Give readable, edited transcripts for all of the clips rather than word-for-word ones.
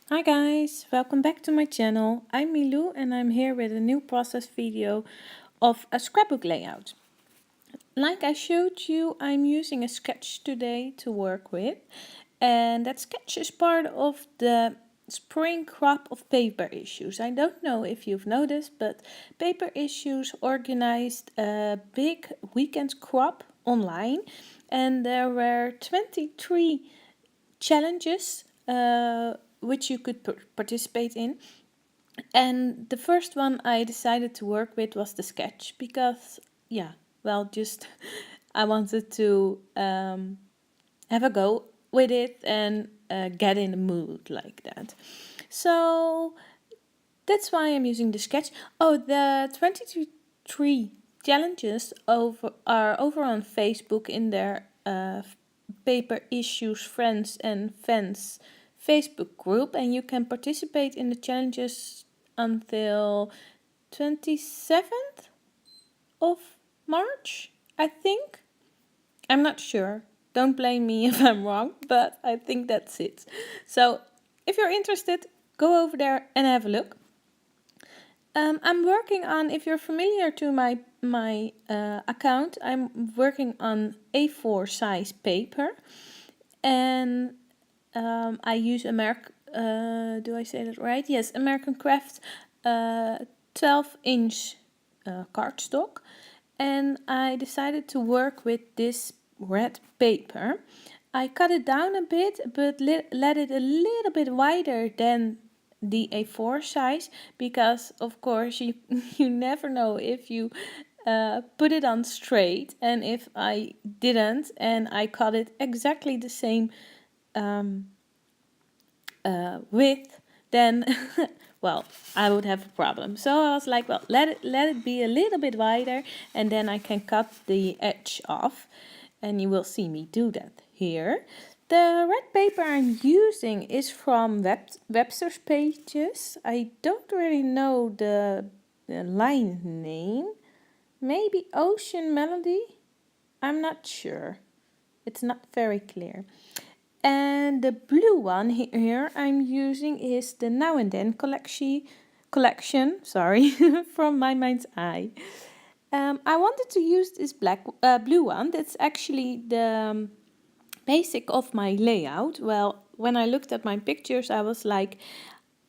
Hi guys, welcome back to my channel. I'm Milou and I'm here with a new process video of a scrapbook layout. Like I showed you, I'm using a sketch today to work with, and that sketch is part of the spring crop of paper issues. I don't know if you've noticed, but paper issues organized a big weekend crop online, and there were 23 challenges which you could participate in. And the first one I decided to work with was the sketch because, yeah, well, just I wanted to have a go with it and get in the mood like that. So that's why I'm using the sketch. Oh, the 23 challenges are over on Facebook in their Paper Issues Friends and Fans Facebook group, and you can participate in the challenges until 27th of March, I think. I'm not sure. Don't blame me if I'm wrong, but I think that's it. So if you're interested, go over there and have a look. I'm working on, if you're familiar to my account, I'm working on A4 size paper, and I use do I say that right? Yes, American Craft 12-inch cardstock, and I decided to work with this red paper. I cut it down a bit, but let it a little bit wider than the A4 size, because of course you you never know if you put it on straight, and if I didn't and I cut it exactly the same um, width, then well, I would have a problem. So I was like, well, let it be a little bit wider, and then I can cut the edge off, and you will see me do that here. The red paper I'm using is from Webster's Pages. I don't really know the line name. Maybe Ocean Melody? I'm not sure. It's not very clear. And the blue one here I'm using is the Now and Then collection, sorry, from My Mind's Eye. I wanted to use this blue one. That's actually the basic of my layout. Well, when I looked at my pictures, I was like,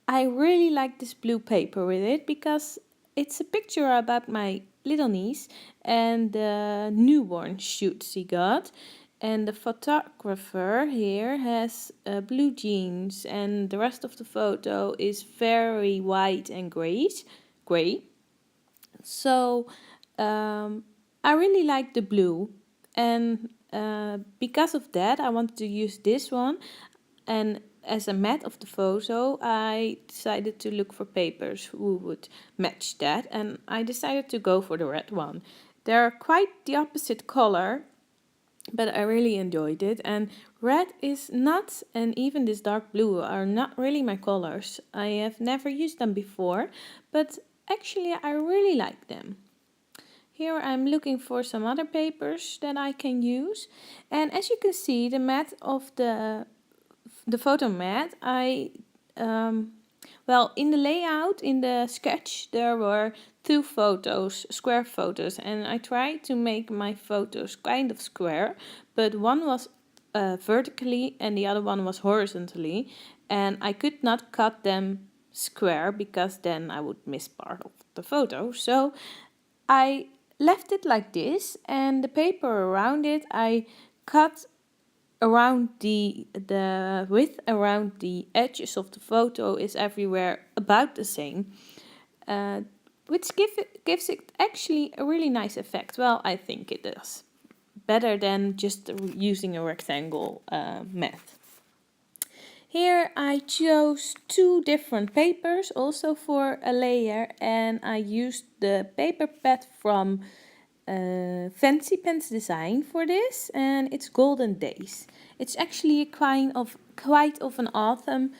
I really like this blue paper with it because it's a picture about my little niece and the newborn shoot she got. And the photographer here has blue jeans, and the rest of the photo is very white and gray. So I really like the blue, and because of that I wanted to use this one. And as a mat of the photo, I decided to look for papers who would match that, and I decided to go for the red one. They're quite the opposite color, but I really enjoyed it. And red is not, and even this dark blue are not really my colors. I have never used them before, but actually I really like them. Here I'm looking for some other papers that I can use. And as you can see, the mat of the photo mat, well, in the layout, in the sketch, there were two photos, square photos, and I tried to make my photos kind of square, but one was vertically and the other one was horizontally, and I could not cut them square because then I would miss part of the photo. So I left it like this, and the paper around it I cut around the width around the edges of the photo is everywhere about the same, which gives it actually a really nice effect. Well, I think it does better than just using a rectangle method. Here I chose two different papers also for a layer, and I used the paper pad from Fancy Pens Design for this, and it's Golden Days. It's actually quite of an autumn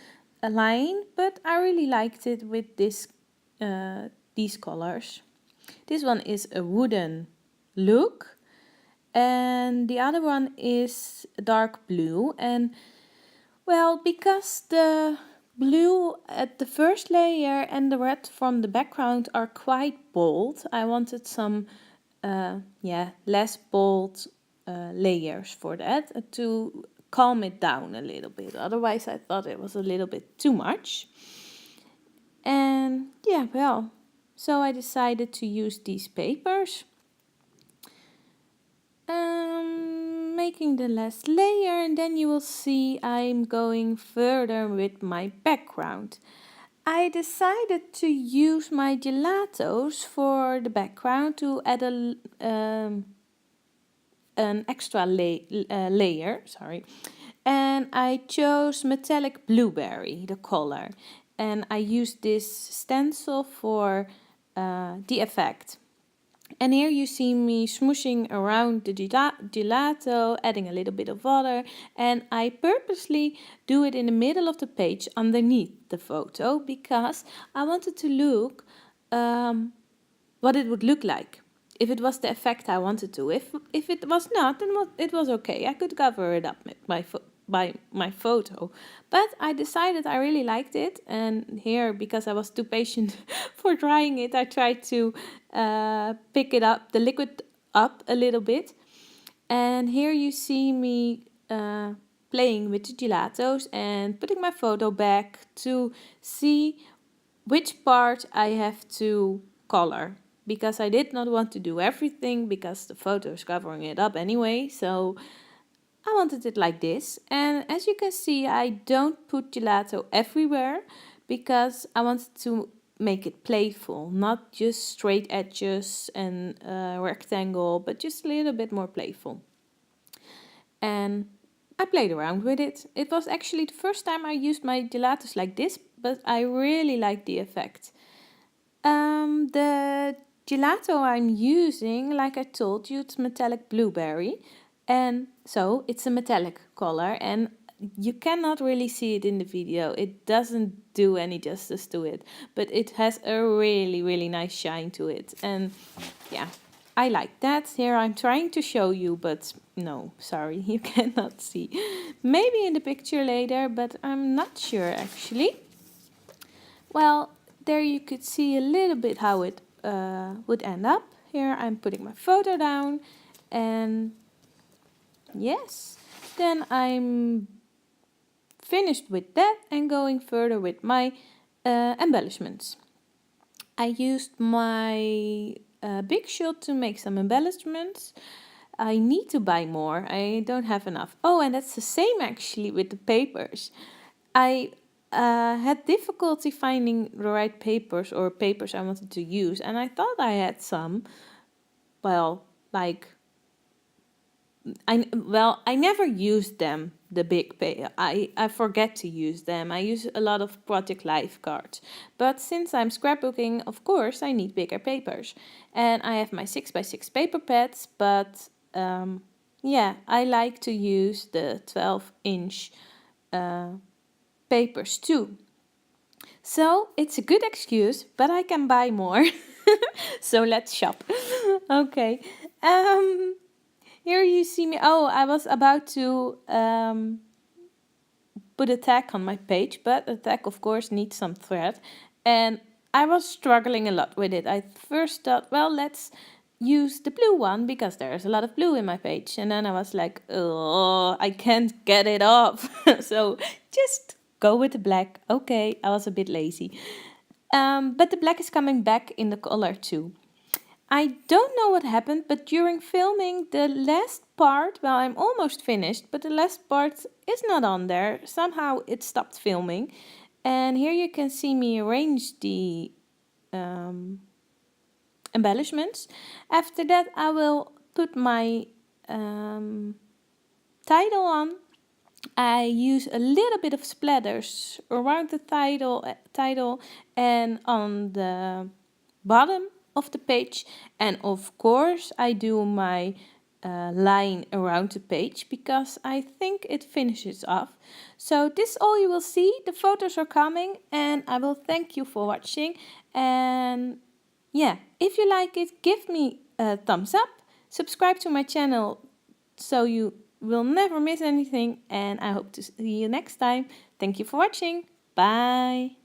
line, but I really liked it with these colors. This one is a wooden look, and the other one is dark blue. And well, because the blue at the first layer and the red from the background are quite bold. I wanted some less bold layers for that to calm it down a little bit. Otherwise I thought it was a little bit too much. And yeah, well, so I decided to use these papers. Making the last layer, and then you will see I'm going further with my background. I decided to use my gelatos for the background to add an extra layer, and I chose metallic blueberry, the color, and I used this stencil for the effect. And here you see me smooshing around the gelato, adding a little bit of water, and I purposely do it in the middle of the page underneath the photo because I wanted to look what it would look like if it was the effect I wanted to. If it was not, then it was okay. I could cover it up by my photo, but I decided I really liked it, and here, because I was too patient for drying it, I tried to pick it up, the liquid up a little bit. And here you see me playing with the gelatos and putting my photo back to see which part I have to color, because I did not want to do everything because the photo is covering it up anyway. So I wanted it like this, and as you can see, I don't put gelato everywhere because I wanted to make it playful, not just straight edges and rectangle, but just a little bit more playful. And I played around with it. It was actually the first time I used my gelatos like this, but I really like the effect. The gelato I'm using, like I told you, it's metallic blueberry. And so it's a metallic color, and you cannot really see it in the video. It doesn't do any justice to it, but it has a really, really nice shine to it. And yeah, I like that. Here I'm trying to show you, but no, sorry, you cannot see. Maybe in the picture later, but I'm not sure actually. Well, there you could see a little bit how it would end up. Here I'm putting my photo down, and yes, then I'm finished with that and going further with my embellishments. I used my big shot to make some embellishments. I need to buy more. I don't have enough. Oh, and that's the same actually with the papers. I had difficulty finding the right papers or papers I wanted to use, and I thought I had some. Well, like I never used them, the big paper. I forget to use them. I use a lot of Project Life cards. But since I'm scrapbooking, of course, I need bigger papers. And I have my 6x6 paper pads, but yeah, I like to use the 12-inch papers too. So it's a good excuse, but I can buy more. So let's shop. Okay. Here you see me. Oh, I was about to put a tag on my page, but a tag of course needs some thread, and I was struggling a lot with it. I first thought, well, let's use the blue one because there's a lot of blue in my page, and then I was like, oh, I can't get it off. So just go with the black. Okay, I was a bit lazy, but the black is coming back in the color too. I don't know what happened, but during filming, the last part, well, I'm almost finished, but the last part is not on there. Somehow it stopped filming. And here you can see me arrange the embellishments. After that, I will put my title on. I use a little bit of splatters around the title and on the bottom of the page, and of course I do my line around the page because I think it finishes off. So this is all you will see. The photos are coming, and I will thank you for watching. And yeah, if you like it, give me a thumbs up, subscribe to my channel so you will never miss anything, and I hope to see you next time. Thank you for watching. Bye.